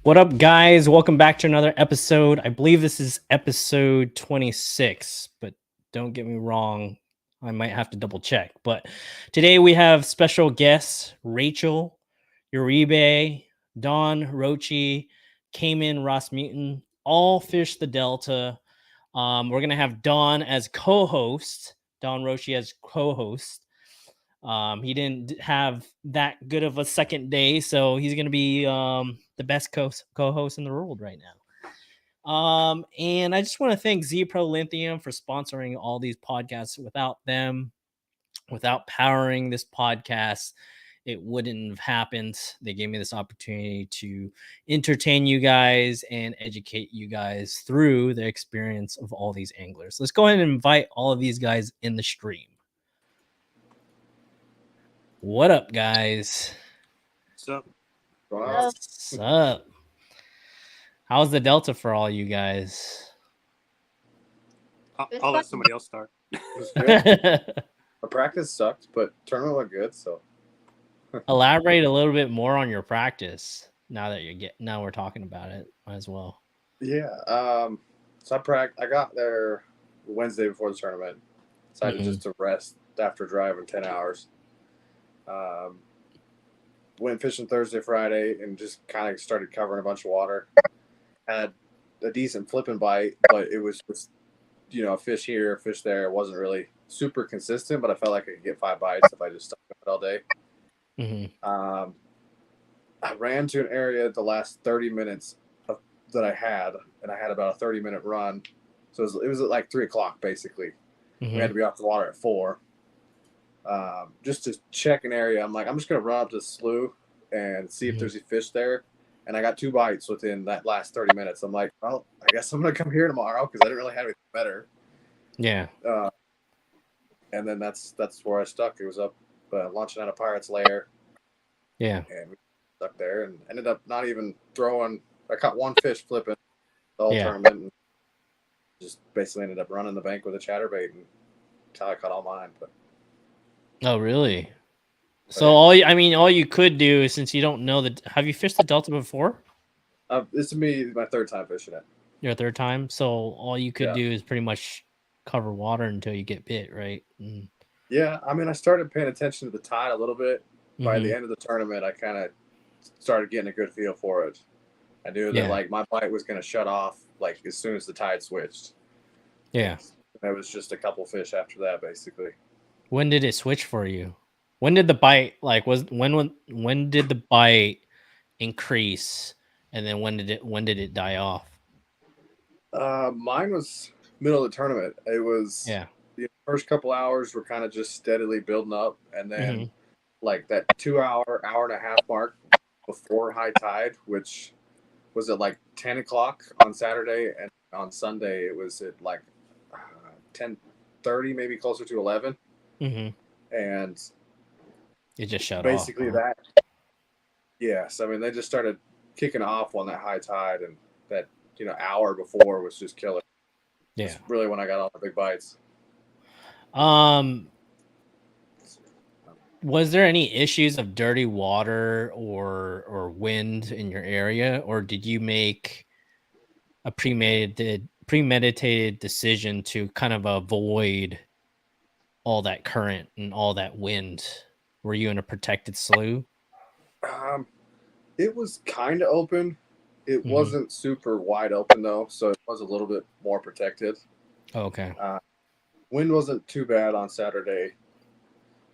What up, guys? Welcome back to another episode. I believe this is episode 26, but don't get me wrong. I might have to double check. But today we have special guests, Rachel Uribe, Don Rochi, Caymen Rasmussen, all fish the Delta. We're going to have Don as co-host, Don Rochi as co-host. He didn't have that good of a second day, so he's going to be the best co-host in the world right now. And I just want to thank Z-Pro Lithium for sponsoring all these podcasts. Without them, without powering this podcast, it wouldn't have happened. They gave me this opportunity to entertain you guys and educate you guys through the experience of all these anglers. Let's go ahead and invite all of these guys in the stream. What up, guys? What's up? What's up? How's the Delta for all you guys? I'll let somebody else start. It was good. Our practice sucked, but tournament went good. So elaborate a little bit more on your practice. Now we're talking about it, might as well. Yeah. So I got there Wednesday before the tournament. Decided just to rest after driving 10 hours. Went fishing Thursday, Friday, and just kind of started covering a bunch of water. Had a decent flipping bite, but it was just, a fish here, a fish there. It wasn't really super consistent, but I felt like I could get 5 bites if I just stuck with it all day. Mm-hmm. I ran to an area the last 30 minutes that I had, and I had about a 30-minute run. So it was at like 3 o'clock, basically. Mm-hmm. We had to be off the water at 4. Just to check an area. I'm like, I'm just going to run up to the slough and see if there's a fish there. And I got 2 bites within that last 30 minutes. I'm like, well, I guess I'm going to come here tomorrow because I didn't really have anything better. Yeah. And then that's where I stuck. It was up launching out of Pirate's Lair. Yeah. And we stuck there and ended up not even throwing. I caught 1 fish flipping the whole tournament and just basically ended up running the bank with a chatterbait until I caught all mine. But oh, really? So all you could do, since you don't know have you fished the Delta before? This is my 3rd time fishing it. Your 3rd time? So all you could do is pretty much cover water until you get bit, right? Mm. Yeah, I started paying attention to the tide a little bit. By the end of the tournament, I kind of started getting a good feel for it. I knew that my bite was going to shut off as soon as the tide switched. Yeah. It was just a couple fish after that, basically. When did it switch for you? When did the bite when did the bite increase, and then when did it die off? Mine was middle of the tournament. It was the first couple hours were kind of just steadily building up, and then that 2 hour and a half mark before high tide, which was at 10 o'clock on Saturday, and on Sunday it was at 10:30, maybe closer to 11. And it just shut basically off. That. Yes, they just started kicking off on that high tide, and that hour before was just killer. Yeah, that's really when I got all the big bites. Was there any issues of dirty water or wind in your area, or did you make a premeditated decision to kind of avoid all that current and all that wind? Were you in a protected slough? It was kind of open. It wasn't super wide open though, so it was a little bit more protected. Okay. Wind wasn't too bad on Saturday.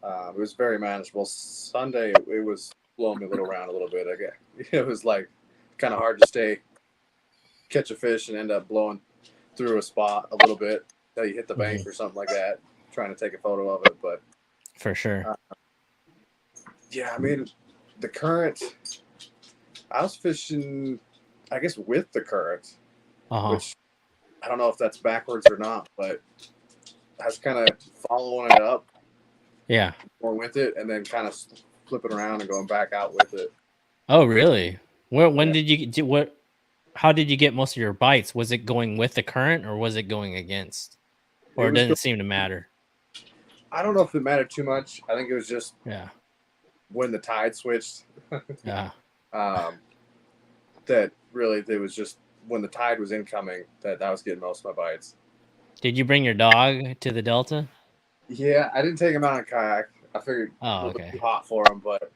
It was very manageable. Sunday, it was blowing me around a little bit. It was kind of hard to catch a fish and end up blowing through a spot a little bit until you hit the bank or something like that, trying to take a photo of it. But for sure. The current, I was fishing, I guess, with the current, which I don't know if that's backwards or not, but I was kind of following it up. Yeah. Or with it, and then kind of flipping around and going back out with it. Oh, really? When did you do what? how did you get most of your bites? Was it going with the current or was it going against? Or it was didn't seem to matter? I don't know if it mattered too much. I think it was just Yeah. when the tide switched. Yeah. That really, it was just when the tide was incoming that was getting most of my bites. Did you bring your dog to the Delta? Yeah, I didn't take him out on a kayak. I figured Oh, it was okay. too hot for him, but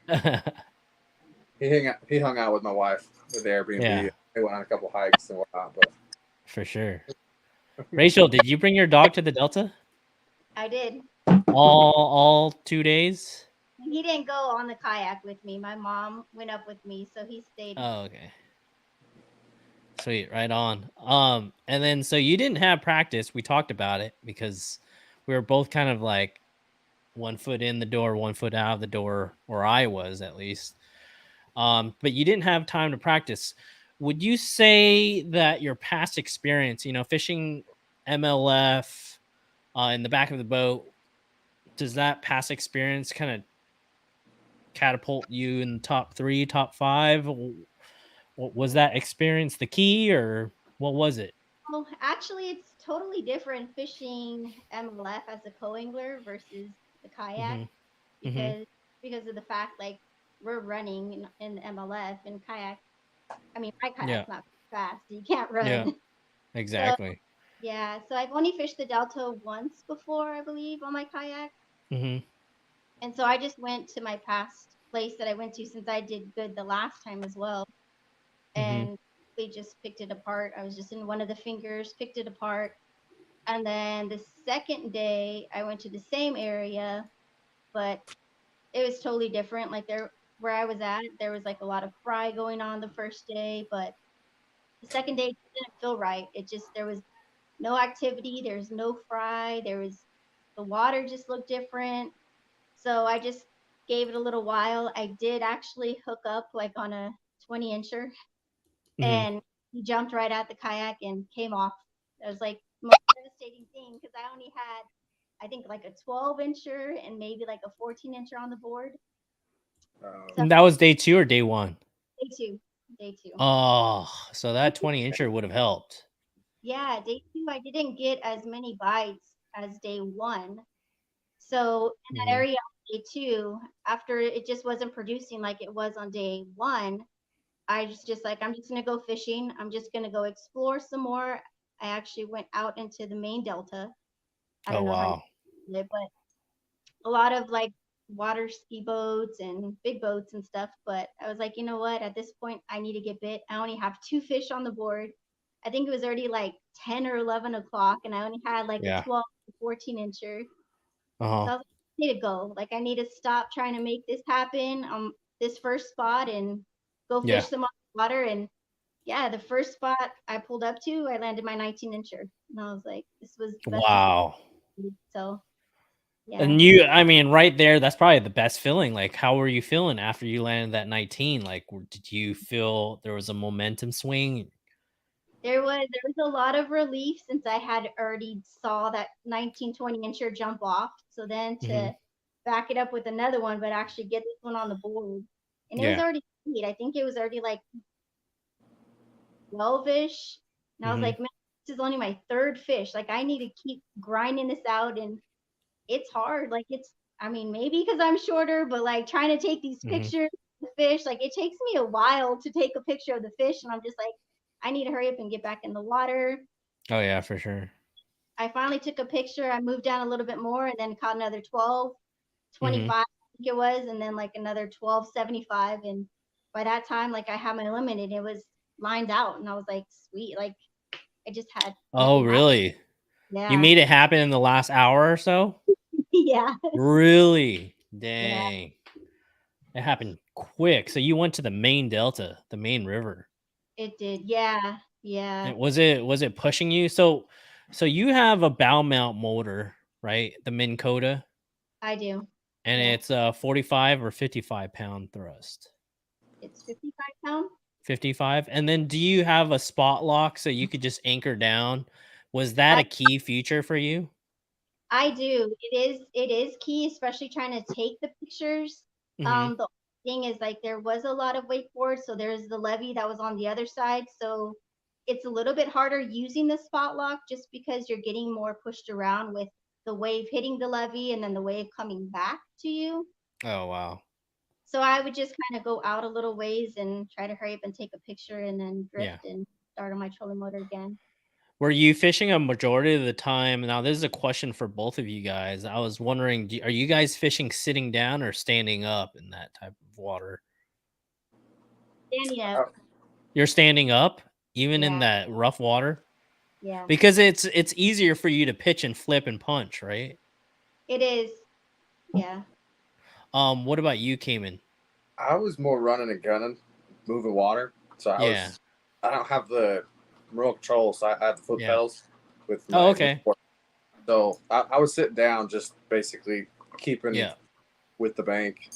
he hung out with my wife at the Airbnb. Yeah. They went on a couple hikes and whatnot. But For sure. Rachel, did you bring your dog to the Delta? I did. All 2 days? He didn't go on the kayak with me. My mom went up with me, so he stayed. Oh, okay. Sweet, right on. And then so you didn't have practice. We talked about it because we were both kind of like 1 foot in the door, 1 foot out of the door, or I was at least. But you didn't have time to practice. Would you say that your past experience, fishing MLF in the back of the boat, does that past experience kind of catapult you in the top 3, top 5? Was that experience the key, or what was it? Well, actually, it's totally different fishing MLF as a co-angler versus the kayak Mm-hmm. Mm-hmm. because of the fact like we're running in MLF and kayak. I mean, my kayak's not fast, so you can't run. Yeah, exactly. So I've only fished the Delta once before, I believe, on my kayak. Mm-hmm. And so I just went to my past place that I went to since I did good the last time as well. And they just picked it apart. I was just in one of the fingers, picked it apart. And then the second day I went to the same area, but it was totally different. Like where I was at, there was like a lot of fry going on the first day, but the second day didn't feel right. There was no activity, there's no fry, the water just looked different. So I just gave it a little while. I did actually hook up like on a 20-incher, and he jumped right at the kayak and came off. It was like the most devastating thing because I only had, I think, like a 12-incher and maybe like a 14-incher on the board. And that was day 2 or day 1? Day two. Day two. Oh, so that 20-incher would have helped. Yeah, day 2, I didn't get as many bites as day 1. So in that area on day 2, after it just wasn't producing like it was on day 1, I just like, I'm just going to go fishing. I'm just going to go explore some more. I actually went out into the main delta. I don't know how you did it, but a lot of like water ski boats and big boats and stuff. But I was like, you know what? At this point, I need to get bit. I only have 2 fish on the board. I think it was already like 10 or 11 o'clock, and I only had like a 12 or 14-incher. So I was like, I need to go. Like, I need to stop trying to make this happen this first spot and go fish some water. And yeah, the first spot I pulled up to, I landed my 19-incher. And I was like, this was the best. Wow. So, yeah. And I mean, right there, that's probably the best feeling. Like, how were you feeling after you landed that 19? Like, did you feel there was a momentum swing? There was a lot of relief since I had already saw that 19-20-incher jump off. So then to back it up with another one, but actually get this one on the board. And it was already sweet. I think it was already like 12-ish. And I was like, man, this is only my 3rd fish. Like, I need to keep grinding this out. And it's hard. Like, I mean, maybe because I'm shorter, but like trying to take these pictures of the fish, like it takes me a while to take a picture of the fish. And I'm just like, I need to hurry up and get back in the water. Oh, yeah, for sure. I finally took a picture. I moved down a little bit more and then caught another 12.25, I think it was, and then like another 12.75. And by that time, like I had my limit and it was lined out. And I was like, sweet. Like I just had. Oh, really? Yeah. You made it happen in the last hour or so? Yeah. Really? Dang. It happened quick. So you went to the main delta, the main river. It did. Yeah. Yeah. And was it pushing you? So you have a bow mount motor, right? The Minn Kota. I do. And it's a 45 or 55 pound thrust. It's 55 pound. 55. And then do you have a spot lock so you could just anchor down? Was that a key feature for you? I do. It is key, especially trying to take the pictures. The thing is, like, there was a lot of wakeboard, so there's the levee that was on the other side. So it's a little bit harder using the spot lock just because you're getting more pushed around with the wave hitting the levee and then the wave coming back to you. Oh, wow. So I would just kind of go out a little ways and try to hurry up and take a picture and then drift and start on my trolling motor again. Were you fishing a majority of the time? Now, this is a question for both of you guys. I was wondering, are you guys fishing sitting down or standing up in that type of water? Standing up. You're standing up, even in Yeah. that rough water? Yeah, Because it's easier for you to pitch and flip and punch, right? it is. Yeah. What about you, Cayman? I was more running and gunning, moving water. So I don't have the remote control, so I have the foot pedals with my okay. So I was sitting down, just basically keeping with the bank.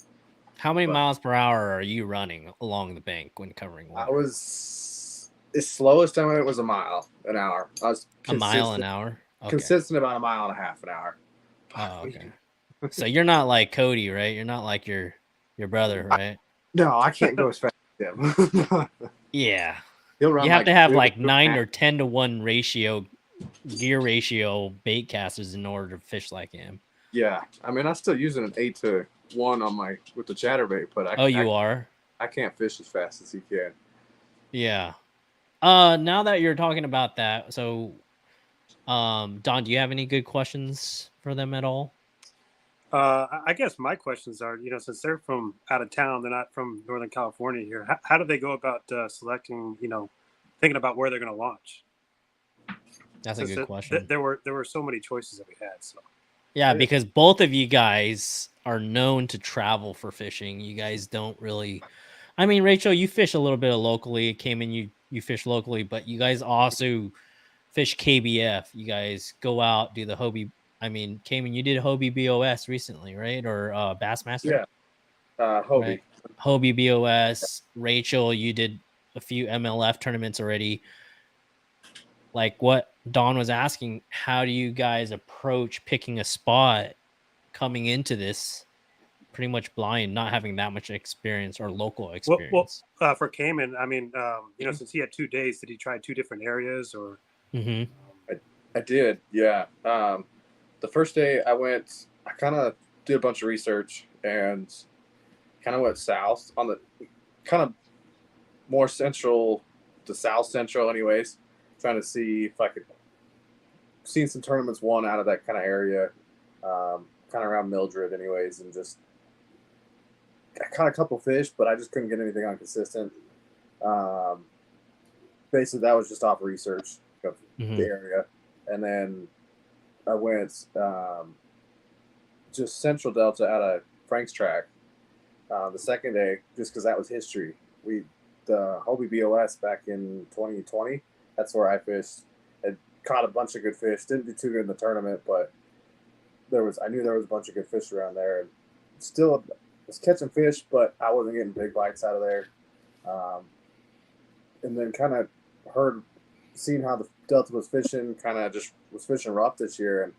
How many miles per hour are you running along the bank when covering water? I was the slowest I went was a mile an hour. I was a mile an hour. Okay. Consistent about a mile and a half an hour. Oh, okay. So you're not like Cody, right? You're not like your brother, right? No, I can't go as fast as him. Yeah. He'll run. You have to have like 9 or 10 to 1 gear ratio bait casters in order to fish like him. Yeah, I mean, I'm still using an 8 to 1 on with the chatterbait, but I can't fish as fast as he can. Yeah. Now that you're talking about that, so Don, do you have any good questions for them at all? I guess my questions are, since they're from out of town, they're not from Northern California here. How do they go about selecting, thinking about where they're going to launch? That's a good question. There were so many choices that we had. So yeah, because both of you guys are known to travel for fishing. You guys don't really. I mean, Rachel, you fish a little bit of locally. Cayman, you fish locally, but you guys also fish KBF. You guys go out, do the Hobie. I mean, Cayman, you did Hobie BOS recently, right? Or Bassmaster? Yeah, Hobie. Right? Hobie BOS. Rachel, you did a few MLF tournaments already. Like what Don was asking, how do you guys approach picking a spot coming into this pretty much blind, not having that much experience or local experience? Well, for Cayman, I mean, since he had 2 days, did he try 2 different areas or? I did, yeah. The first day I kind of did a bunch of research and kind of went south on the kind of more central to south central anyways, trying to see if I could see some tournaments won out of that kind of area, kind of around Mildred anyways, and just I caught a couple fish, but I just couldn't get anything on consistent. Basically, that was just off research of the area. And then I went just Central Delta out of Frank's Track the second day, just because that was history. The Hobie BOS back in 2020, that's where I fished. Had caught a bunch of good fish. Didn't do too good in the tournament, but I knew there was a bunch of good fish around there. And still was catching fish, but I wasn't getting big bites out of there. And then kind of seeing how the Delta was fishing, kind of just was fishing rough this year, and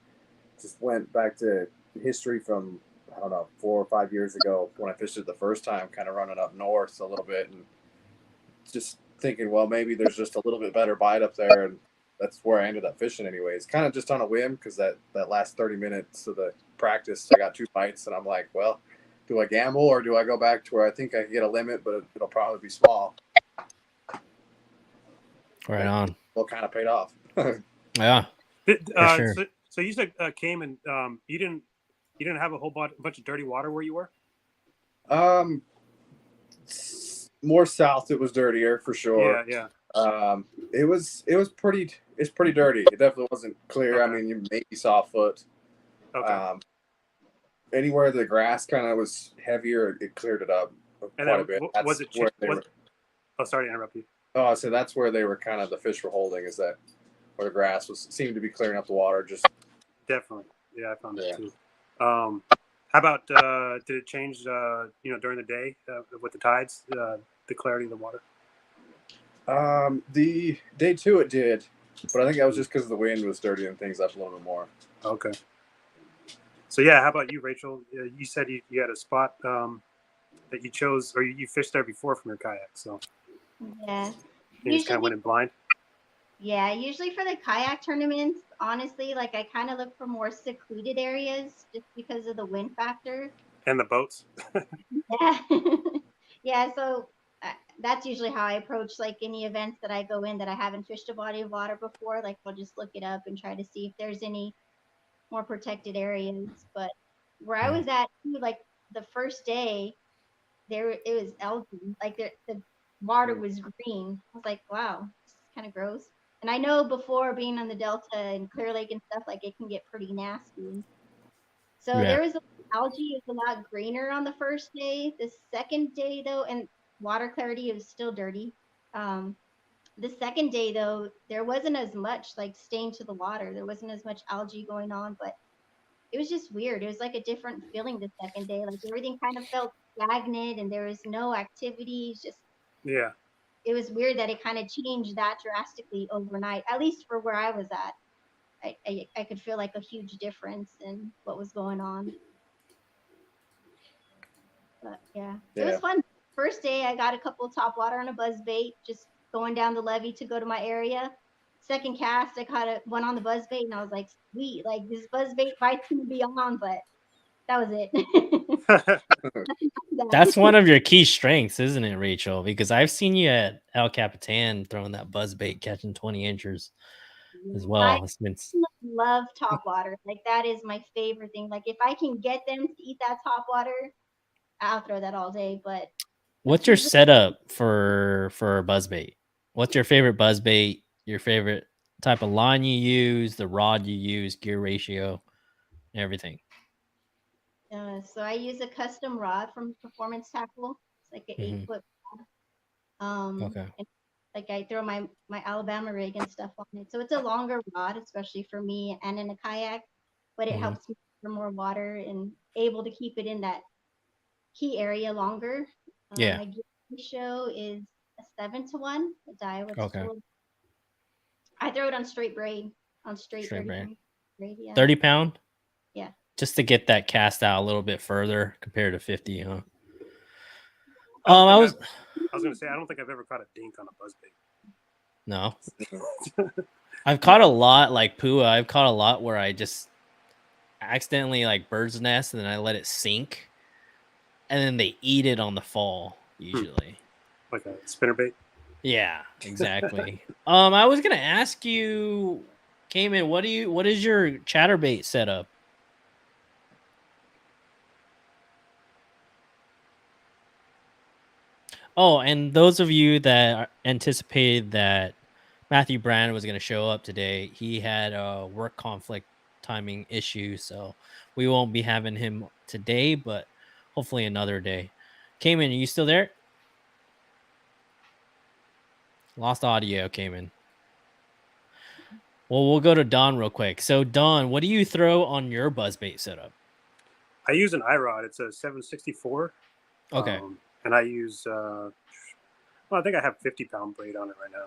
just went back to history from, I don't know, 4 or 5 years ago when I fished it the first time, kind of running up north a little bit and just thinking, well, maybe there's just a little bit better bite up there, and that's where I ended up fishing anyways. Kind of just on a whim, because that last 30 minutes of the practice, I got 2 bites, and I'm like, well, do I gamble or do I go back to where I think I can get a limit, but it'll probably be small? Right on. Well, kind of paid off. Yeah. Sure. So you said Cayman, you didn't have a whole bunch of dirty water where you were? More south, it was dirtier for sure. Yeah. It's pretty dirty. It definitely wasn't clear. Okay. I mean, you maybe saw a foot. Okay. Anywhere the grass kind of was heavier, it cleared it up quite a bit. Oh, sorry to interrupt you. Oh, so that's where they were kind of the fish were holding, is that where the grass seemed to be clearing up the water. Just definitely, yeah, I found that too. How about did it change? During the day with the tides, the clarity of the water. The day 2 it did, but I think that was just because the wind was dirtying things up a little bit more. Okay. So yeah, how about you, Rachel? You said you had a spot that you chose, or you fished there before from your kayak. So yeah, you just kind of went in blind. Yeah, usually for the kayak tournaments, honestly, like I kind of look for more secluded areas just because of the wind factor. And the boats. Yeah. Yeah, so that's usually how I approach like any events that I go in that I haven't fished a body of water before. Like I'll just look it up and try to see if there's any more protected areas. But where I was at, like the first day, there it was algae. Like the water was green. I was like, wow, this is kind of gross. And I know before being on the Delta and Clear Lake and stuff, like it can get pretty nasty. So Yeah. there was algae is a lot greener on the first day. The second day though, and water clarity is still dirty. Um, the second day though, there wasn't as much like stain to the water. There wasn't as much algae going on, but it was just weird. It was like a different feeling the second day. Like everything kind of felt stagnant and there was no activities. Just Yeah. it was weird that it kind of changed that drastically overnight, at least for where I was at. I could feel like a huge difference in what was going on. But yeah, it was Yeah. fun. First day, I got a couple of top water on a buzz bait, just going down the levee to go to my area. Second cast, I caught one on the buzz bait, and I was like, sweet, like this buzz bait bite's gonna be on, but that was it. That's one of your key strengths, isn't it, Rachel? Because I've seen you at El Capitan throwing that buzz bait, catching 20 inches as I well. It's been love top water. Like that is my favorite thing. Like if I can get them to eat that top water, I'll throw that all day. But What's that's your usually setup for buzzbait? What's your favorite buzzbait? Your favorite type of line you use, the rod you use, gear ratio, everything. so I use a custom rod from Performance Tackle. It's like an 8 foot. Okay. And like I throw my Alabama rig and stuff on it. So it's a longer rod, especially for me and in a kayak, but it helps me for more water and able to keep it in that key area longer. Yeah. My gear ratio is a 7-to-1. The Daiwa Okay. tool. I throw it on straight braid, on straight Straight 30 braid. pound braid. Yeah. 30 pound? Yeah. Just to get that cast out a little bit further compared to 50, huh? I I was gonna say I don't think I've ever caught a dink on a buzzbait. no. I've caught a lot like Pua. I've caught a lot where I just accidentally like bird's nest and then I let it sink. And then they eat it on the fall, usually. Like a spinnerbait. Yeah, exactly. I was gonna ask you, Cayman, what is your chatterbait setup? Oh, and those of you that anticipated that Matthew Brannon was going to show up today, he had a work conflict timing issue, so we won't be having him today, but hopefully another day. Cayman, are you still there? Lost audio, Cayman. Well, we'll go to Don real quick. So, Don, what do you throw on your buzzbait setup? I use an iRod. It's a 764. Okay. And I use, well, I think I have 50-pound braid on it right now.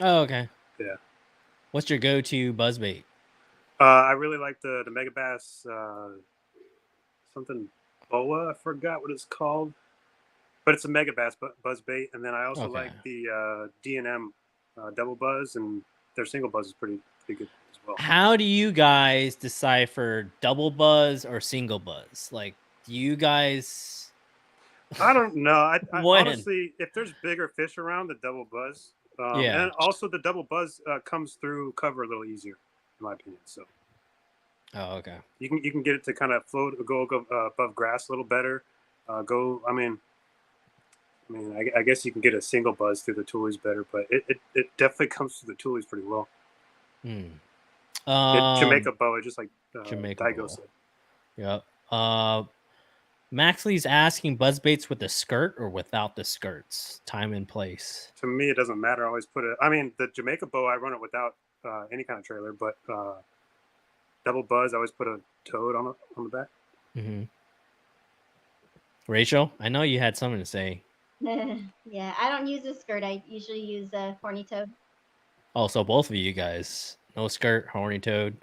Oh, okay. Yeah. What's your go-to buzzbait? I really like the Megabass, something boa. I forgot what it's called, but it's a Megabass buzzbait. And then I also like the D&M double buzz, and their single buzz is pretty good as well. How do you guys decipher double buzz or single buzz? Like, do you guys? I don't know. I honestly, if there's bigger fish around, the double buzz. Yeah. And also the double buzz comes through cover a little easier, in my opinion. So. Oh, okay. You can get it to kind of float, go above grass a little better. I guess you can get a single buzz through the toolies better, but it definitely comes through the toolies pretty well. Jamaica boa, just like Jamaica Daigo boa. said. Yep. Maxley's asking buzzbaits with the skirt or without the skirts, time and place. To me, it doesn't matter. I always put it. I mean, the Jamaica boa, I run it without any kind of trailer, but double buzz, I always put a toad on the back. Mm-hmm. Rachel, I know you had something to say. Yeah, I don't use a skirt. I usually use a horny toad. Oh, so both of you guys, no skirt, horny toad.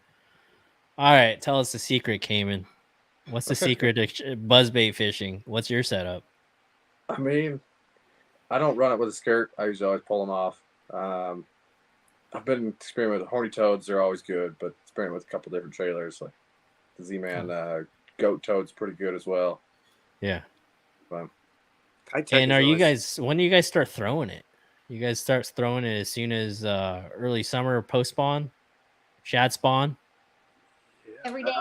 All right, tell us the secret, Cayman. What's the secret to buzzbait fishing? What's your setup? I mean, I don't run it with a skirt. I usually always pull them off. I've been experimenting with horny toads. They're always good, but experimenting with a couple different trailers. Like the Z-Man goat toad's pretty good as well. Yeah. But, and are you guys? When do you guys start throwing it? You guys start throwing it as soon as early summer, post spawn, shad spawn. Every day.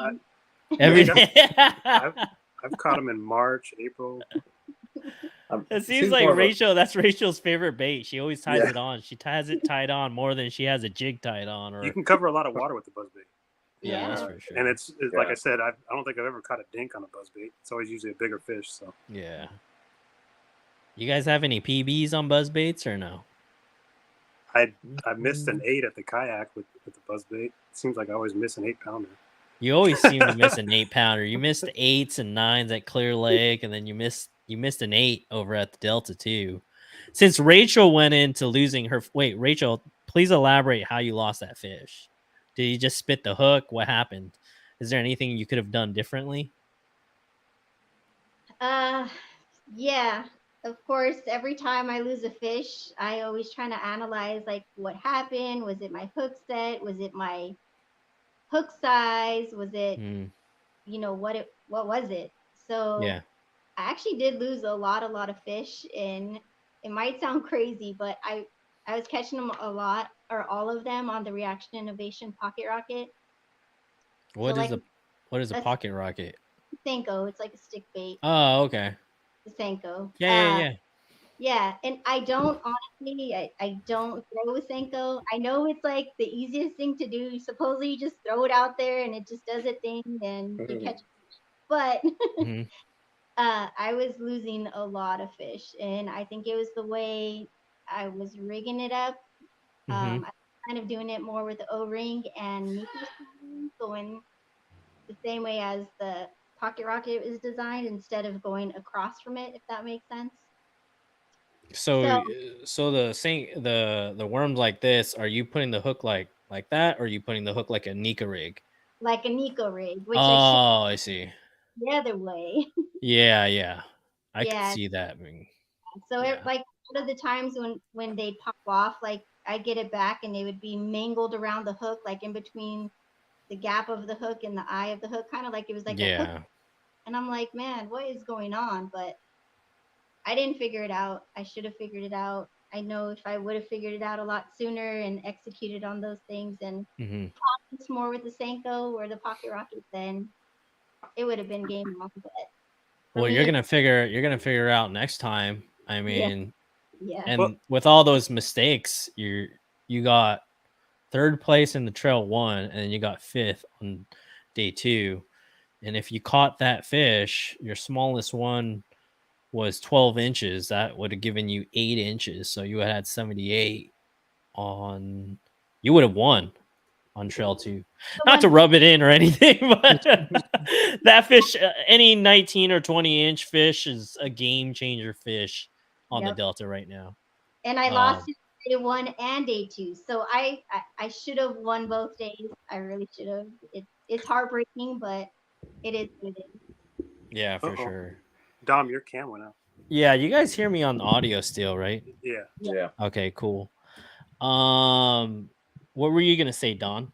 Every day. I've caught them in March, April. It seems like Rachel. That's Rachel's favorite bait. She always ties it on. She has it tied on more than she has a jig tied on. Or you can cover a lot of water with the buzzbait. Yeah, that's for sure. And it's like I said, I don't think I've ever caught a dink on a buzzbait. It's always usually a bigger fish. So yeah. You guys have any PBs on buzzbaits or no? I missed an 8 at the kayak with the buzzbait. It seems like I always miss an 8-pounder. You always seem to miss an 8-pounder. You missed 8s and 9s at Clear Lake, and then you missed an 8 over at the Delta too. Since Rachel went into losing her, wait, Rachel, please elaborate how you lost that fish. Did you just spit the hook? What happened? Is there anything you could have done differently? Yeah. Of course, every time I lose a fish, I always try to analyze like what happened. Was it my hook set? Was it my hook size? Was it, what was it? So yeah. I actually did lose a lot of fish, and it might sound crazy, but I was catching them a lot or all of them on the Reaction Innovation Pocket Rocket. What is a pocket rocket? Senko. It's like a stick bait. Oh, okay. The Senko. Yeah. And I don't honestly, I don't throw a Senko. I know it's like the easiest thing to do. Supposedly you just throw it out there and it just does a thing and you catch fish. But I was losing a lot of fish, and I think it was the way I was rigging it up. I was kind of doing it more with the O-ring and going the same way as the pocket rocket is designed instead of going across from it, if that makes sense. So the worms like this, are you putting the hook like that, or are you putting the hook like a Nika rig? Like a Nika rig, which I see. The other way. Yeah. I can see that. So like one of the times when they pop off, like I get it back and they would be mangled around the hook, like in between the gap of the hook and the eye of the hook, kind of like it was like a hook. And I'm like, man, what is going on? But I didn't figure it out. I should have figured it out. I know if I would have figured it out a lot sooner and executed on those things and practiced more with the Senko or the pocket rocket, then it would have been game on. But well, you're gonna figure out next time. I mean, and with all those mistakes, you got 3rd place in the trail 1, and you got 5th on day 2. And if you caught that fish, your smallest one was 12 inches. That would have given you 8 inches. So you would have had 78 on. You would have won on trail 2. Not to rub it in or anything, but that fish, any 19 or 20 inch fish, is a game changer fish on the Delta right now. And I lost day 1 and day 2, so I should have won both days. I really should have. It's heartbreaking, but it is what it is. Yeah, for sure. Dom, your cam went out. Yeah, you guys hear me on the audio still, right? Yeah. Okay, cool. What were you gonna say, Don?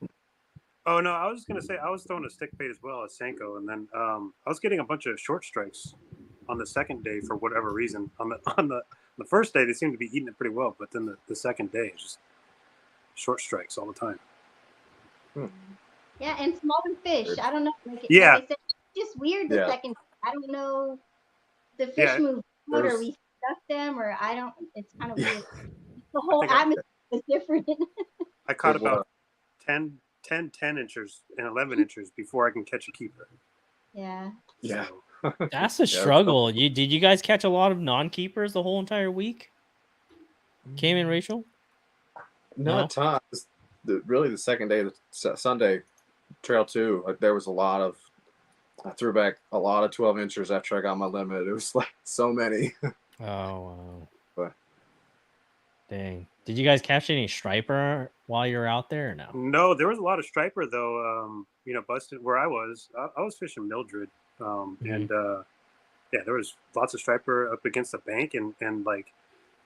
Oh no, I was gonna say I was throwing a stick bait as well as Senko, and then I was getting a bunch of short strikes on the second day for whatever reason. On the first day, they seemed to be eating it pretty well, but then the second day, just short strikes all the time. Yeah, and smaller fish. I don't know. Like I said, it's just weird the second. I don't know. The fish move out, or we stuck them, or I don't. It's kind of weird. The whole atmosphere is different. I caught about 10 inches and 11 inches before I can catch a keeper. Yeah. Yeah. That's a struggle. Did you guys catch a lot of non-keepers the whole entire week? Caymen, Rachel? Not a ton. Really, the second day, Sunday, trail 2, like there was a lot of. I threw back a lot of 12 inchers after I got my limit. It was like so many. Oh wow. But, dang. Did you guys catch any striper while you were out there or no? No, there was a lot of striper though. Busted where I was fishing Mildred. And there was lots of striper up against the bank and like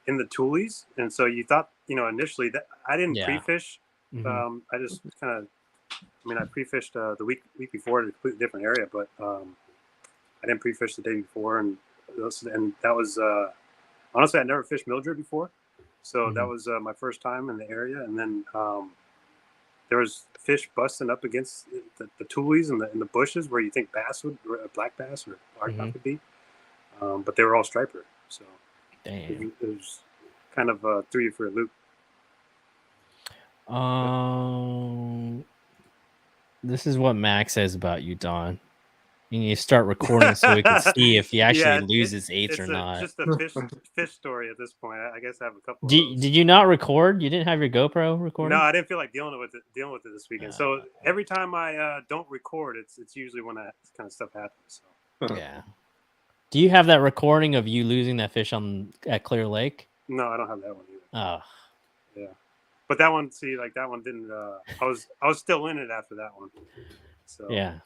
in the toolies. And so you thought, initially that I didn't pre-fish I just kind of, I mean, I pre-fished the week before in a completely different area, but I didn't pre-fish the day before, and that was honestly I never fished mildred before, so that was my first time in the area, and then there was fish busting up against the tules and the bushes where you think bass would, black bass or largemouth would be, but they were all striper, so it was kind of threw you for a loop. This is what Max says about you, Don. You need to start recording so we can see if he actually loses eights or not. It's just a fish story at this point. I guess I have a couple. Did you not record? You didn't have your GoPro recording? No, I didn't feel like dealing with it this weekend. So every time I don't record, it's usually when that kind of stuff happens. So. Yeah. Do you have that recording of you losing that fish at Clear Lake? No, I don't have that one either. Oh. Yeah. But that one, that one didn't. I was still in it after that one. So yeah.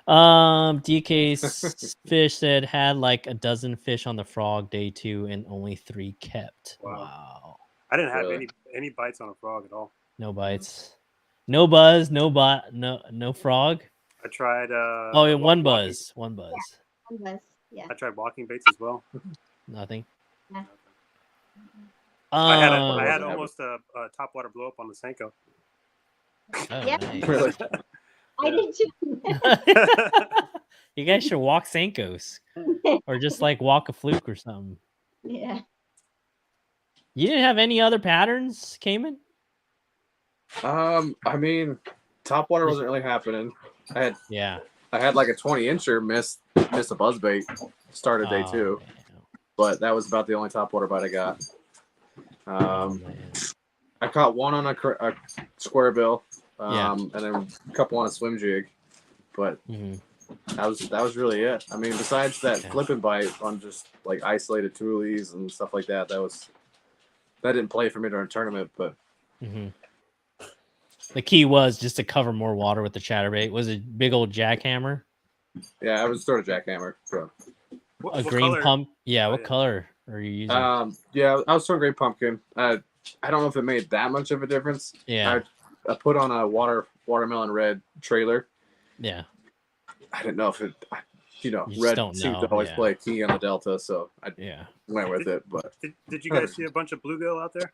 DK's fish said had like a dozen fish on the frog day 2 and only 3 kept. Wow. I didn't have any bites on a frog at all. No bites. No buzz. No frog. I tried. One buzz. Yeah, one buzz. Yeah. I tried walking baits as well. Nothing. Yeah. I had almost a topwater blow up on the Senko. Oh, yeah. Nice. Really? I did too. You guys should walk Senkos or just like walk a fluke or something. Yeah. You didn't have any other patterns, Caymen? I mean, topwater wasn't really happening. I had like a 20-incher miss a buzzbait started day 2, but that was about the only topwater bite I got. I caught one on a square bill, and then a couple on a swim jig, but that was really it. I mean, besides that flipping bite on just like isolated tules and stuff like that, that didn't play for me during a tournament. But the key was just to cover more water with the chatterbait. Was it big old jackhammer? Yeah, I was sort of jackhammer. So. A green color? Pump? Yeah, what color are you using? Yeah, I was throwing Great Pumpkin. I don't know if it made that much of a difference. Yeah. I put on a watermelon red trailer. Yeah. I didn't know if it, You red seemed to always play key on the Delta, so I went with it. But did you guys see a bunch of bluegill out there?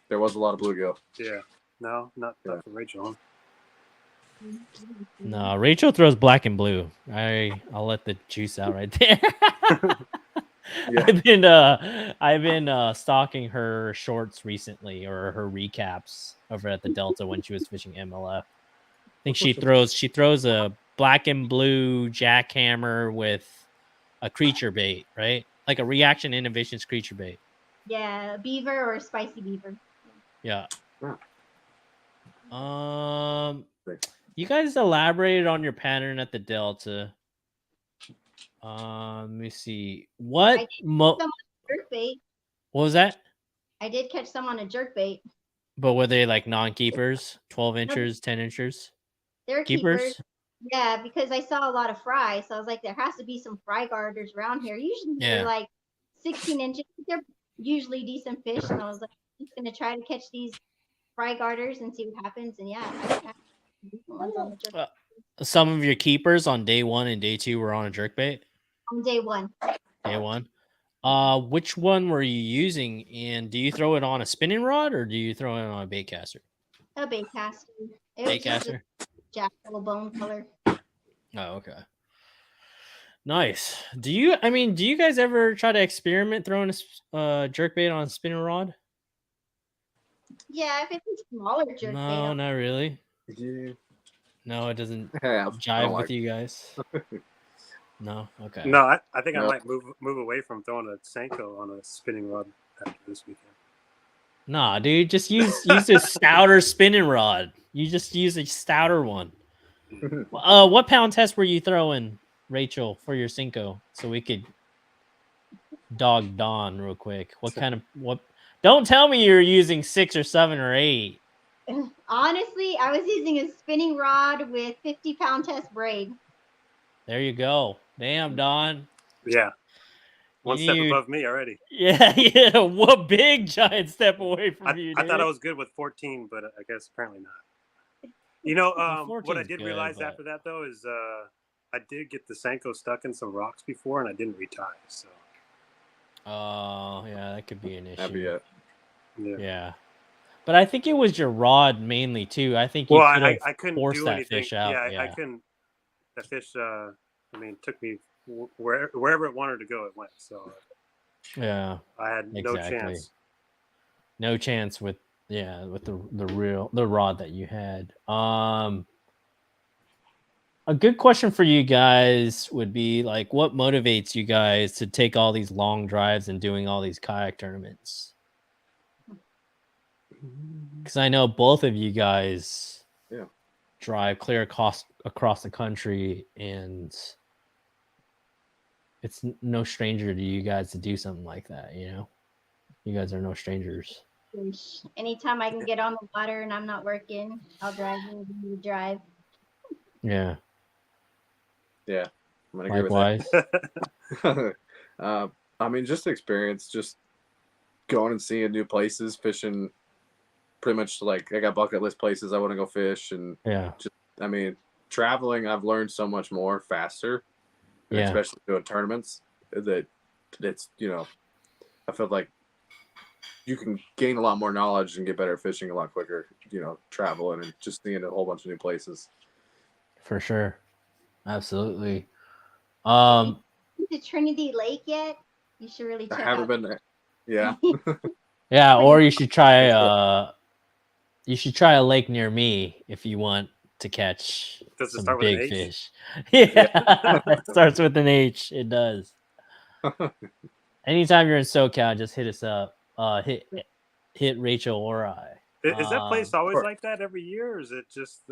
There was a lot of bluegill. Yeah. No, not for Rachel. Huh? No, Rachel throws black and blue. I'll let the juice out right there. I've been stalking her shorts recently, or her recaps over at the Delta when she was fishing MLF. I think she throws a black and blue jackhammer with a creature bait, right? Like a Reaction Innovations creature bait. Yeah, beaver or spicy beaver. Yeah. You guys elaborated on your pattern at the Delta. Let me see. What jerkbait. What was that? I did catch some on a jerkbait. But were they like non-keepers? 12 inches, 10 inches? They're keepers. Yeah, because I saw a lot of fry, so I was like, there has to be some fry garters around here. Usually they're like 16 inches. They're usually decent fish, and I was like, I'm just gonna try to catch these fry garters and see what happens. And some of your keepers on day 1 and day 2 were on a jerkbait? On day 1. Day 1. Which one were you using, and do you throw it on a spinning rod or do you throw it on a bait caster? A bait caster. Bait caster? Jackal bone color. Oh, okay. Nice. Do you guys ever try to experiment throwing a jerkbait on a spinning rod? Yeah, if it's a smaller jerkbait. No, not really. Yeah. No, it doesn't jive with you guys. No, okay. No, I think I might move away from throwing a Senko on a spinning rod after this weekend. Nah, dude, just use a stouter spinning rod. You just use a stouter one. What pound test were you throwing, Rachel, for your Senko, so we could dog Don real quick? What? Don't tell me you're using 6 or 7 or 8. Honestly, I was using a spinning rod with 50-pound test braid. There you go. Damn, Don. Yeah. One step above me already. Yeah. What big giant step away from you, I dude. thought I was good with 14, but I guess apparently not. You know, what I 14's did good, realize but- after that though is I did get the Senko stuck in some rocks before, and I didn't retie. So Oh, yeah, that could be an That'd be issue. it. Yeah. But I think it was your rod mainly too. I think you well, could have I couldn't forced do that anything. fish out. I couldn't. That fish, I mean, took me wherever it wanted to go, it went. So Yeah. I had no chance. No chance with the rod that you had. A good question for you guys would be like, what motivates you guys to take all these long drives and doing all these kayak tournaments? Because I know both of you guys drive clear across the country, and it's no stranger to you guys to do something like that. You know, you guys are no strangers. Anytime I can get on the water and I'm not working, I'll drive and you drive. Yeah. Yeah. I'm gonna agree Likewise. with that. I mean, just experience, just going and seeing new places, fishing. Pretty much like I got bucket list places I want to go fish, and I mean, traveling. I've learned so much more faster, especially doing tournaments. That it's I feel like you can gain a lot more knowledge and get better at fishing a lot quicker. Traveling and just seeing a whole bunch of new places. For sure, absolutely. To Trinity Lake yet? You should really check. I haven't been there. Yeah. Yeah, or you should try. You should try a lake near me if you want to catch some big fish. Yeah, it starts with an H. It does. Anytime you're in SoCal, just hit us up. Hit Rachel Uribe. Is that place always like that every year, or is it just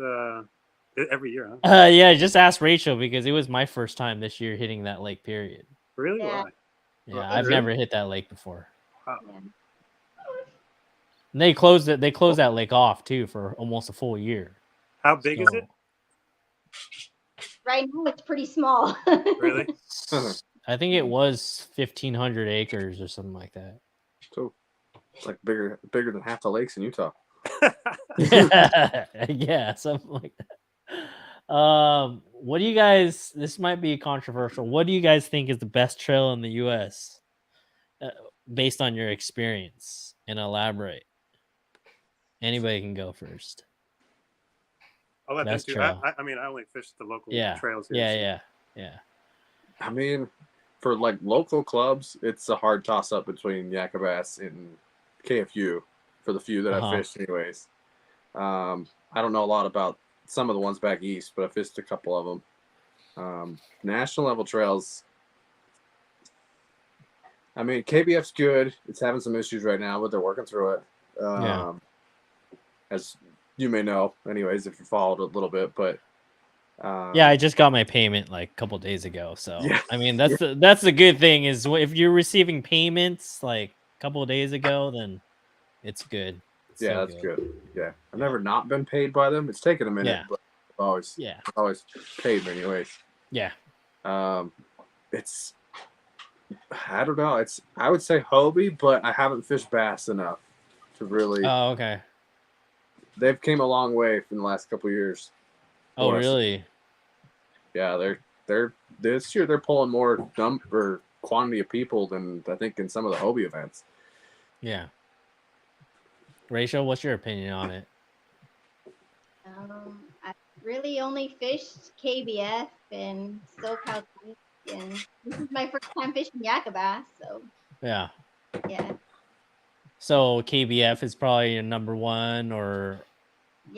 every year? Huh? Yeah, just ask Rachel because it was my first time this year hitting that lake. Period. Really? Yeah. Why? Yeah, I've never hit that lake before. Wow. And they closed it. They closed that lake off too for almost a full year. How big is it? Right now, it's pretty small. Really? I think it was 1,500 acres or something like that. So it's like bigger than half the lakes in Utah. Yeah, something like that. What do you guys? This might be controversial. What do you guys think is the best trail in the U.S. Based on your experience? And elaborate. Anybody can go first. I'll let them too. I mean, I only fish the local trails here. Yeah. I mean, for like local clubs, it's a hard toss up between Yakabass and KFU for the few that I've fished, anyways. I don't know a lot about some of the ones back east, but I fished a couple of them. National level trails. I mean, KBF's good. It's having some issues right now, but they're working through it. As you may know, anyways, if you followed a little bit, but I just got my payment like a couple days ago. So I mean, that's the good thing is if you're receiving payments like a couple of days ago, then it's good. That's good. Yeah, I've never not been paid by them. It's taken a minute, but I've always paid me anyways. Yeah. It's I don't know. I would say Hobie, but I haven't fished bass enough to really. Oh, okay. They've came a long way in the last couple of years. Oh, really? Yeah, they're this year they're pulling more quantity of people than I think in some of the Hobie events. Yeah. Rachel, what's your opinion on it? I really only fished KBF and SoCal Creek, and this is my first time fishing Yakabass, so yeah. So KBF is probably your number one, or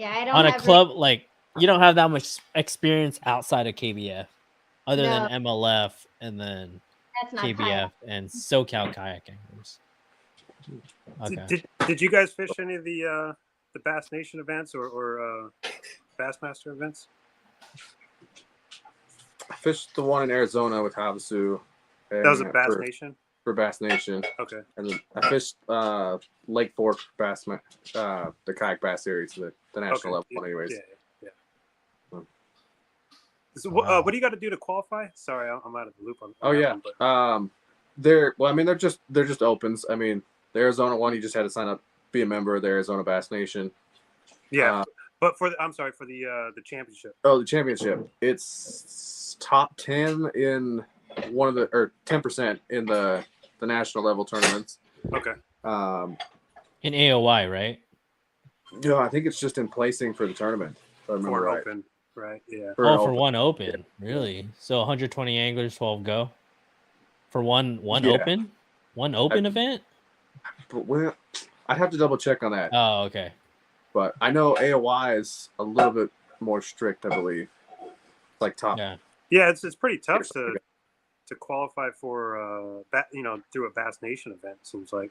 I don't on a have club like you don't have that much experience outside of KBF, other than MLF and then KBF kayak. and SoCal kayak anglers. Okay. Did you guys fish any of the Bass Nation events or Bassmaster events? I fished the one in Arizona with Havasu. That was a Bass Nation? For Bass Nation. Okay. And then I fished Lake Fork Bass, the kayak bass series, the national level one, anyways. Yeah. So, what do you got to do to qualify? Sorry, I'm out of the loop on that. One, but they're just opens. I mean, the Arizona one, you just had to sign up, be a member of the Arizona Bass Nation. Yeah, but for the championship. Oh, the championship. It's top 10 in one of the, or 10% in the national level tournaments. Okay. In AOY, right? No, I think it's just in placing for the tournament. If I remember For right. open, right? Yeah. For open. one open, really? So 120 anglers, 12 go for one Yeah. open, event. But well, I'd have to double check on that. Oh, okay. But I know AOY is a little bit more strict, I believe. Like top. Yeah. Yeah, it's pretty tough to qualify for through a Bass Nation event. Seems like,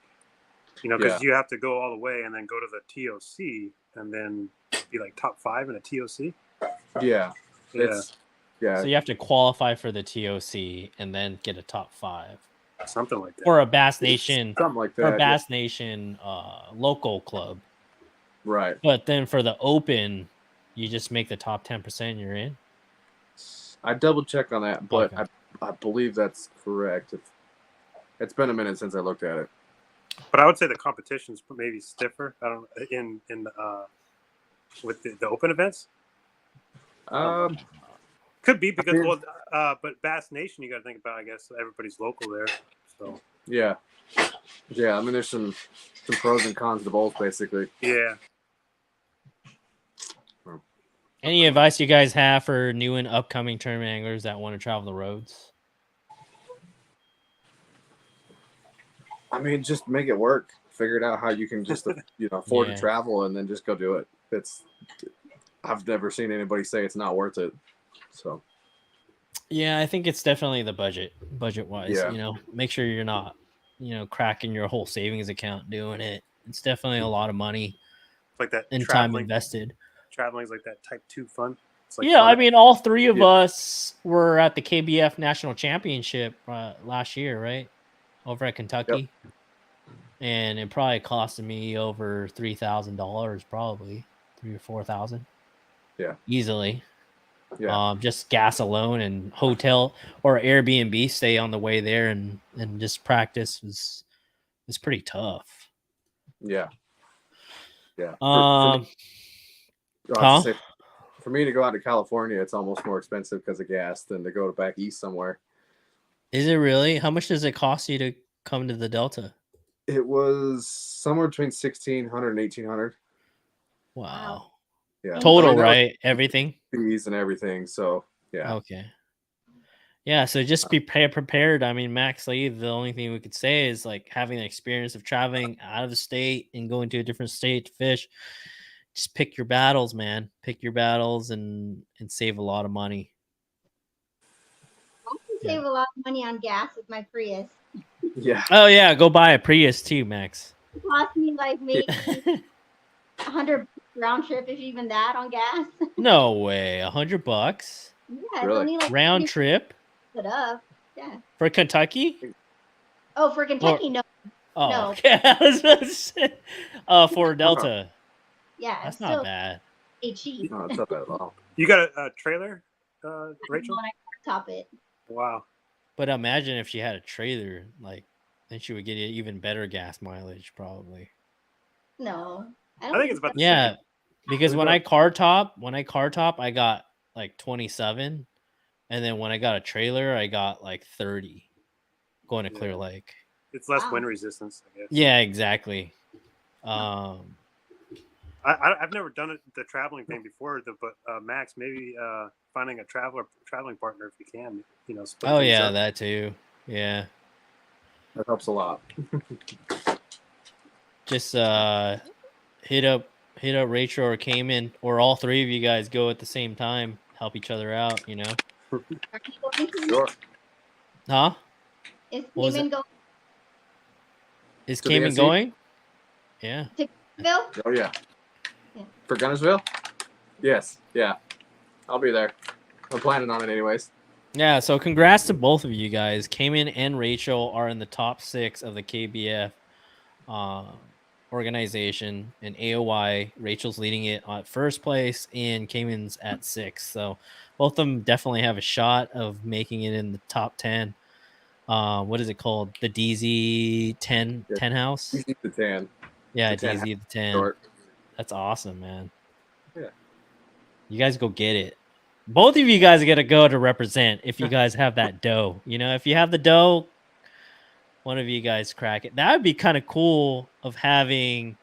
because you have to go all the way and then go to the TOC and then be like top 5 in a TOC. Yeah. So you have to qualify for the TOC and then get a top 5. Something like that. Or a Bass Nation. Something like that. Or a Bass Nation local club. Right. But then for the open, you just make the top 10% and you're in? I double check on that, but Okay. I believe that's correct. It's been a minute since I looked at it. But I would say the competition's maybe stiffer. I don't in with the open events. Could be because but Bass Nation, you got to think about. I guess everybody's local there. So yeah. I mean, there's some pros and cons to both, basically. Yeah. Any advice you guys have for new and upcoming tournament anglers that want to travel the roads? I mean, just make it work. Figure it out how you can just afford to travel, and then just go do it. I've never seen anybody say it's not worth it. So. Yeah, I think it's definitely the budget wise. Yeah. Make sure you're not, cracking your whole savings account doing it. It's definitely a lot of money. It's like that and time invested. Traveling is like that type 2 fun. It's like fun. I mean, all 3 of us were at the KBF National Championship last year, right? Over at Kentucky. Yep. And it probably costed me over $3,000, probably $3,000 or $4,000. Yeah. Easily. Yeah. Just gas alone and hotel or Airbnb stay on the way there and just practice was pretty tough. Yeah. Yeah. For me to go out to California, it's almost more expensive because of gas than to go back east somewhere. Is it really? How much does it cost you to come to the Delta? It was somewhere between $1,600 and $1,800. Wow. Yeah. Total, right? Everything? Fees and everything. So, yeah. Okay. Yeah, so just be prepared. I mean, Max Lee, the only thing we could say is like having the experience of traveling out of the state and going to a different state to fish. Just pick your battles, man. Pick your battles and save a lot of money. I can save a lot of money on gas with my Prius. Yeah. Oh yeah, go buy a Prius too, Max. It cost me like maybe $100 round trip, if even that, on gas. No way, $100. Yeah, it's Really? only like round trip. It up. Yeah. For Kentucky? Oh, for Kentucky, no. Oh, no. Okay. For Delta. Yeah, that's not bad. cheap. No, it's not bad at all. You got a trailer, Rachel? When I top it. Wow. But imagine if she had a trailer, like then she would get even better gas mileage, probably. No, I think it's about the same. Because when I car top, I got like 27, and then when I got a trailer, I got like 30 going to Clear Lake. It's less wind resistance, I guess. Yeah, exactly. I've never done the traveling thing before, but Max, maybe finding a traveling partner if you can, Oh yeah, that too. Yeah, that helps a lot. Just hit up Rachel or Caymen, or all 3 of you guys go at the same time, help each other out. Sure. Huh? Is Caymen going? Is Caymen going? Yeah. To Gunnersville? Oh yeah. For Gunnersville? Yes. Yeah. I'll be there. I'm planning on it anyways. Yeah, so congrats to both of you guys. Caymen and Rachel are in the top 6 of the KBF organization. In AOY, Rachel's leading it at first place and Caymen's at 6. So both of them definitely have a shot of making it in the top 10. what is it called? The DZ 10 house. Easy to tan. Yeah, The 10 DZ the 10. Short. That's awesome, man. Yeah. You guys go get it. Both of you guys got to go to represent if you guys have that dough. You know, if you have the dough, one of you guys crack it. That would be kind of cool of having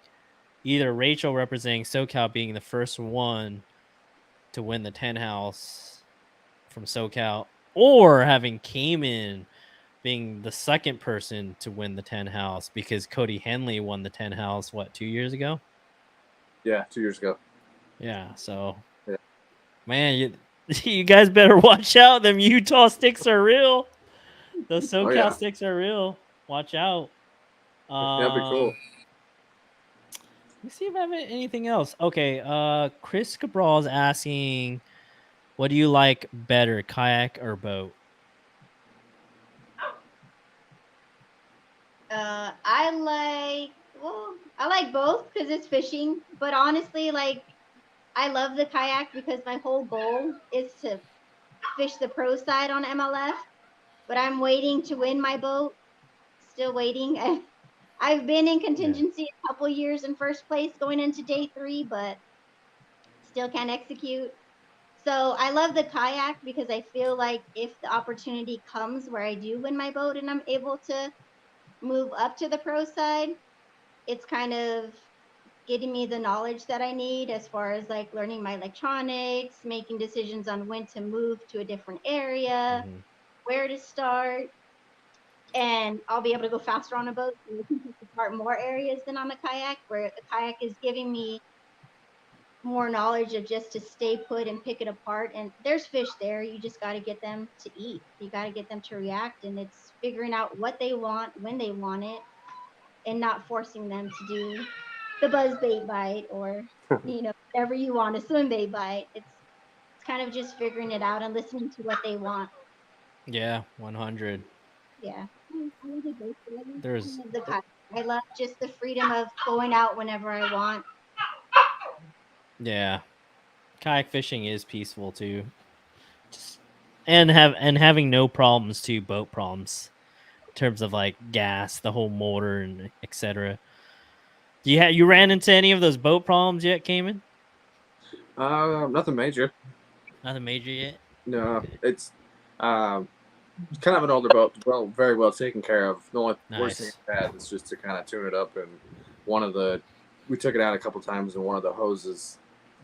either Rachel representing SoCal being the first one to win the 10 house from SoCal, or having Caymen being the second person to win the 10 house because Cody Henley won the 10 house, 2 years ago? Yeah, 2 years ago. Yeah, so Yeah. man, you guys better watch out. Them Utah sticks are real. Those SoCal sticks are real. Watch out. That'd be cool. Let me see if I have anything else. Okay, Chris Cabral is asking, what do you like better, kayak or boat? I like both because it's fishing, but honestly, like, I love the kayak because my whole goal is to fish the pro side on MLF, but I'm waiting to win my boat. Still waiting. I've been in contingency a couple years in first place going into day 3, but still can't execute. So I love the kayak because I feel like if the opportunity comes where I do win my boat and I'm able to move up to the pro side, it's kind of getting me the knowledge that I need as far as like learning my electronics, making decisions on when to move to a different area, where to start, and I'll be able to go faster on a boat so I can pick apart more areas than on a kayak, where a kayak is giving me more knowledge of just to stay put and pick it apart. And there's fish there. You just got to get them to eat. You got to get them to react. And it's figuring out what they want, when they want it, and not forcing them to do the buzz bait bite or, whatever you want, a swim bait bite. It's kind of just figuring it out and listening to what they want. Yeah, 100. Yeah. I There's love the kayak. I love just the freedom of going out whenever I want. Yeah, kayak fishing is peaceful too. And having no problems too, boat problems in terms of like gas, the whole motor, and etc. You ran into any of those boat problems yet, Cayman? Nothing major. Nothing major yet. No, okay. It's kind of an older boat, very well taken care of. The only worst thing it had is just to kind of tune it up, and we took it out a couple times, and one of the hoses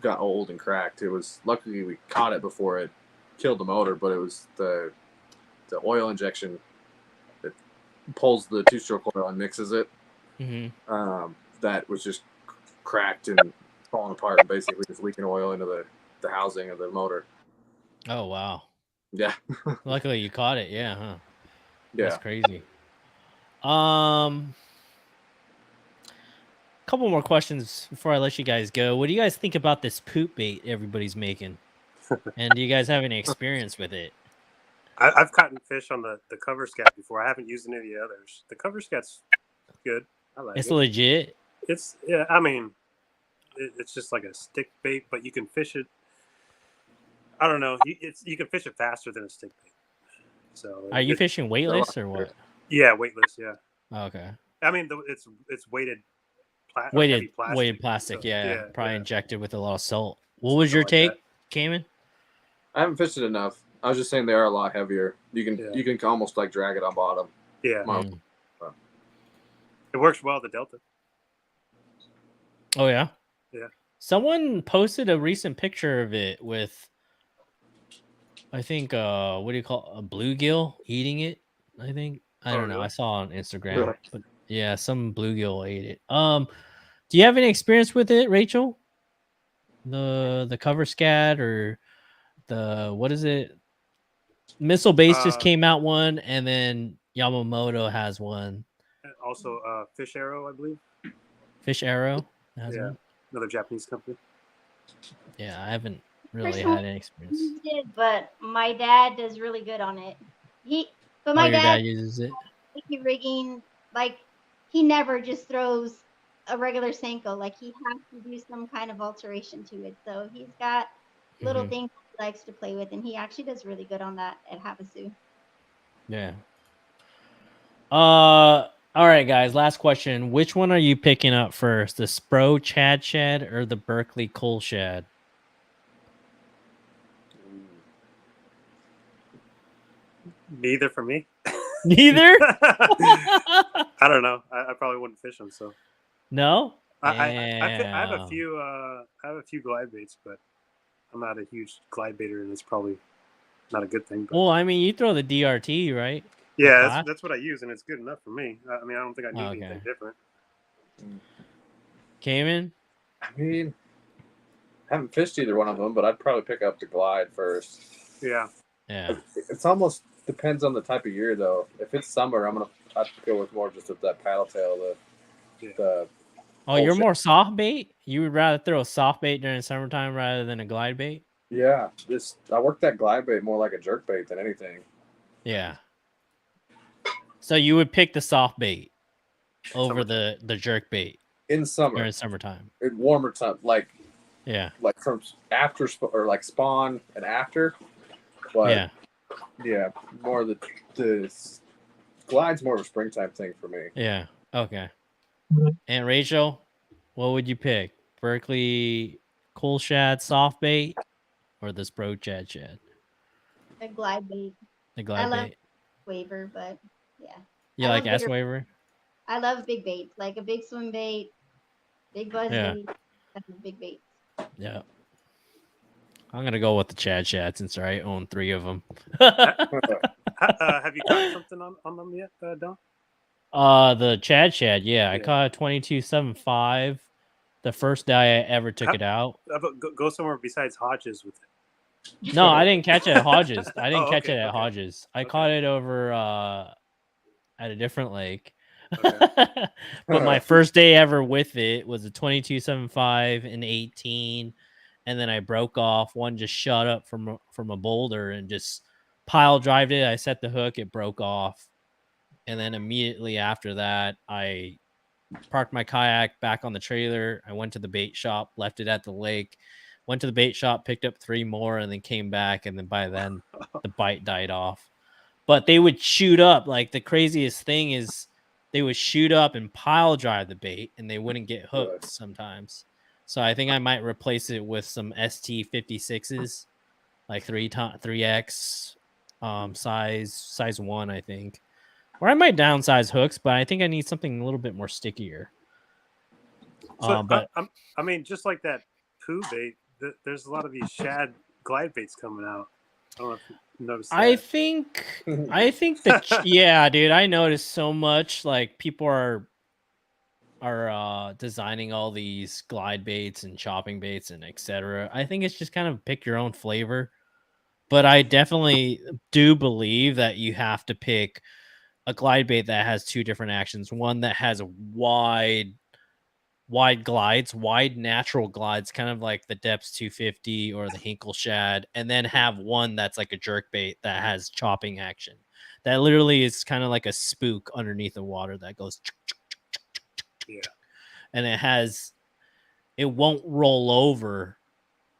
got old and cracked. It was luckily we caught it before it killed the motor, but it was the oil injection that pulls the 2-stroke oil and mixes it. That was just cracked and falling apart, and basically just leaking oil into the housing of the motor. Oh wow. Yeah. Luckily you caught it. Yeah, huh? Yeah. That's crazy. Couple more questions before I let you guys go. What do you guys think about this poop bait everybody's making? And do you guys have any experience with it? I've caught fish on the cover scat before. I haven't used any of the others. The cover scat's good. I like it. It's legit. I mean, it's just like a stick bait, but you can fish it. I don't know. You can fish it faster than a stick bait. So are you fishing weightless or what? Yeah, weightless. Yeah. Okay. I mean, it's weighted. Weighted So, plastic. Yeah, probably yeah. injected with a lot of salt. What was your take, Cayman? I haven't fished it enough. I was just saying they are a lot heavier. You can almost like drag it on bottom. Yeah. It works well at the Delta. Oh yeah. Yeah. Someone posted a recent picture of it with, I think, what do you call it? A bluegill eating it? I think. I don't know. Really? I saw on Instagram, but yeah, some bluegill ate it. Do you have any experience with it, Rachel? The cover scat or the what is it? Missile Base just came out one, and then Yamamoto has one. Also, Fish Arrow, I believe. Fish Arrow has one. Another Japanese company. Yeah, I haven't really had any experience. But my dad does really good on it. Your dad uses it. Rigging, like, he never just throws a regular Senko. Like, he has to do some kind of alteration to it. So he's got little things he likes to play with, and he actually does really good on that at Havasu. Yeah. All right, guys. Last question. Which one are you picking up first, the Spro Chad Shad or the Berkeley Coal Shad? Neither for me. Neither. I don't know. I probably wouldn't fish them. So No. I have a few glide baits, but I'm not a huge glide baiter, and it's probably not a good thing. But Well, I mean, you throw the DRT, right? yeah, that's what I use, and it's good enough for me. I mean, I don't think I need anything different. Cayman? I mean, I haven't fished either one of them, but I'd probably pick up the glide first. Yeah. It's almost depends on the type of year, though. If it's summer, I'd go with more just with that paddle tail. Oh, you're more soft bait? You would rather throw a soft bait during summertime rather than a glide bait? Yeah, I work that glide bait more like a jerk bait than anything. Yeah. So you would pick the soft bait over the jerk bait in summer during summertime. In warmer time, like from after or like spawn and after. But yeah, more the glide's more of a springtime thing for me. Yeah. Okay. And Rachel, what would you pick? Berkeley Cool Shad soft bait or the Spro Chad Shad? The glide bait. The glide I love bait. Waver, but yeah. You like S Waver? I love big baits, like a big swim bait, big buzz bait, big baits. Yeah. I'm gonna go with the Chad Shad since I own 3 of them. Have you caught something on them yet, Don? The Chad Shad, I caught a 22.75 the first day I ever took it out. Go somewhere besides Hodges with it. No, I didn't catch it at Hodges. I didn't catch it at Hodges. I caught it over at a different lake. But my first day ever with it was a 22.75 and 18, and then I broke off. One just shot up from a boulder and just pile drived it. I set the hook, it broke off, and then immediately after that, I parked my kayak back on the trailer. I went to the bait shop, left it at the lake, went to the bait shop, picked up 3 more, and then came back. And then by then, the bite died off. But they would shoot up. Like the craziest thing is they would shoot up and pile drive the bait, and they wouldn't get hooked sometimes. So I think I might replace it with some ST56s, like 3X size 1, I think. Or I might downsize hooks, but I think I need something a little bit more stickier. So, but I mean, just like that poo bait, there's a lot of these shad glide baits coming out. I don't know if you noticed that. I think that yeah, dude, I noticed so much. Like people are designing all these glide baits and chopping baits and etc. I think it's just kind of pick your own flavor. But I definitely do believe that you have to pick a glide bait that has 2 different actions. One that has wide glides, wide natural glides, kind of like the Depths 250 or the Hinkle Shad, and then have one that's like a jerk bait that has chopping action. That literally is kind of like a spook underneath the water that goes and it won't roll over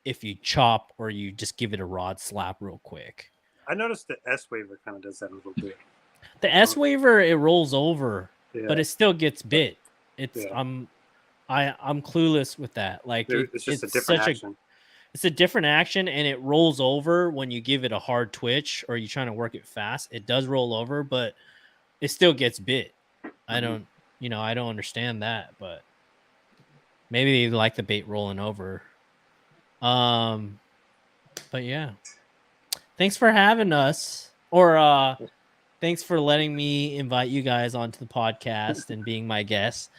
if you chop or you just give it a rod slap real quick. I noticed the S Waver kind of does that a little bit. The S Waver, it rolls over, but it still gets bit. It's I'm clueless with that. Like it's just a different action. It's a different action, and it rolls over when you give it a hard twitch or you're trying to work it fast. It does roll over, but it still gets bit. I don't understand that, but maybe they like the bait rolling over. But yeah, thanks for having us, or thanks for letting me invite you guys onto the podcast and being my guest.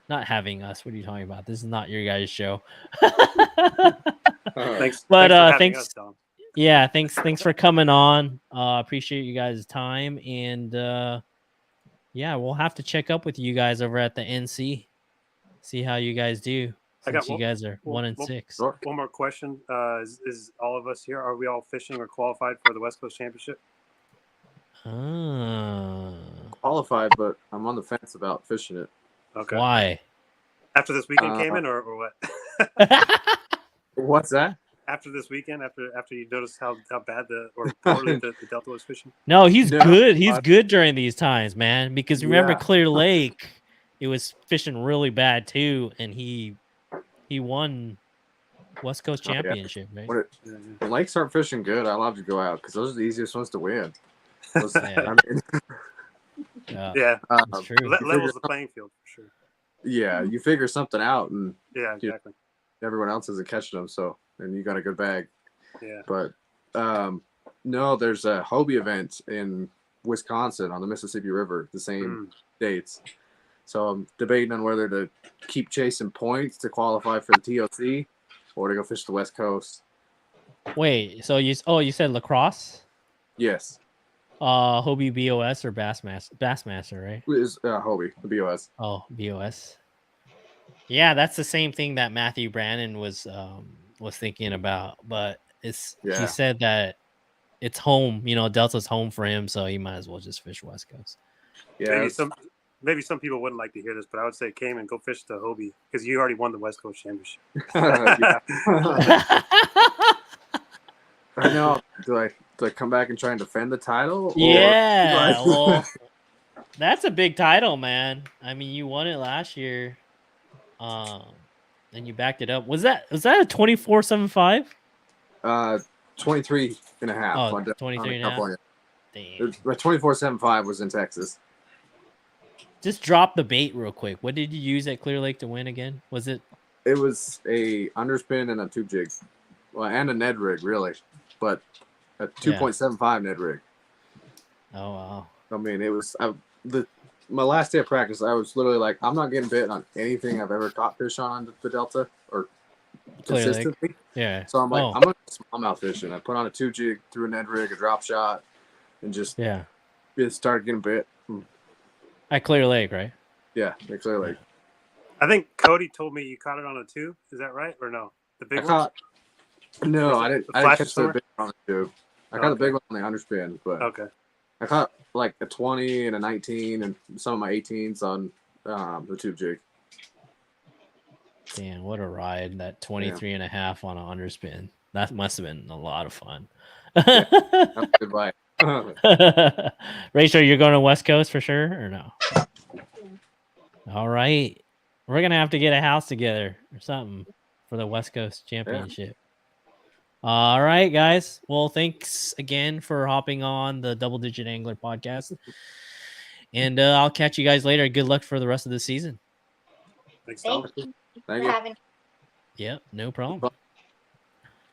Not having us. What are you talking about? This is not your guys' show. Thanks. But thanks. Us, Dom. Yeah, thanks for coming on. Appreciate you guys' time, and yeah, we'll have to check up with you guys over at the NC. See how you guys do. Since you guys are 1-6. One more question: is all of us here? Are we all fishing or qualified for the West Coast Championship? Qualified, but I'm on the fence about fishing it. Okay. Why? After this weekend came in, or what? What's that? after this weekend, after you noticed how bad or poorly the Delta was fishing? No, he's No, good. He's good during these times, man. Because remember Yeah. Clear Lake, it was fishing really bad too, and he won West Coast Oh, yeah. Championship, right? When lakes aren't fishing good, I love to go out because those are the easiest ones to win. Those, Yeah. I mean, Yeah, That's true. you levels figure- the playing field for sure. yeah, you figure something out, and Yeah, exactly. everyone else isn't catching them, so and you got a good bag. Yeah. But no, there's a Hobie event in Wisconsin on the Mississippi River, the same dates. So I'm debating on whether to keep chasing points to qualify for the TOC or to go fish the West Coast. Wait, so you said lacrosse? Yes, Hobie BOS or Bassmaster, right? it is Hobie, the BOS. Oh, BOS. Yeah, that's the same thing that Matthew Brannon was thinking about, but he Yeah. said that it's home, Delta's home for him, so he might as well just fish West Coast. Yeah, Maybe some people wouldn't like to hear this, but I would say Caymen, go fish the Hobie because you already won the West Coast Championship. yeah. I know. Do I come back and try and defend the title? Or Yeah, well, that's a big title, man. I mean, you won it last year, and you backed it up. Was that a 24.75? 23 and a half. Oh, on 23 and a half. California. Damn. My 24.75 was in Texas. Just drop the bait real quick. What did you use at Clear Lake to win again? Was it? It was a underspin and a tube jig, well, and a Ned rig, really, but a 2.75 Ned rig. Oh wow! I mean, it was my last day of practice. I was literally like, I'm not getting bit on anything I've ever caught fish on the Delta or Clear Lake. consistently. Yeah. So I'm like, I'm gonna smallmouth fishing. I put on a tube jig, threw a Ned rig, a drop shot, and just started getting bit. At Clear Lake, right? Yeah, at Clear Lake. I think Cody told me you caught it on a tube. Is that right or no? The big one? No, I didn't. I didn't catch the big one on the tube. I caught the big one on the underspin, but I caught like a 20 and a 19 and some of my 18s on the tube jig. Damn, what a ride. That 23 and a half on an underspin. That must have been a lot of fun. Yeah, that was a good bite. Rachel, you're going to West Coast for sure or no? All right. We're going to have to get a house together or something for the West Coast Championship. Yeah. All right, guys. Well, thanks again for hopping on the Double Digit Angler podcast. And I'll catch you guys later. Good luck for the rest of the season. Thanks, Tom. Thank you. Yep, no problem.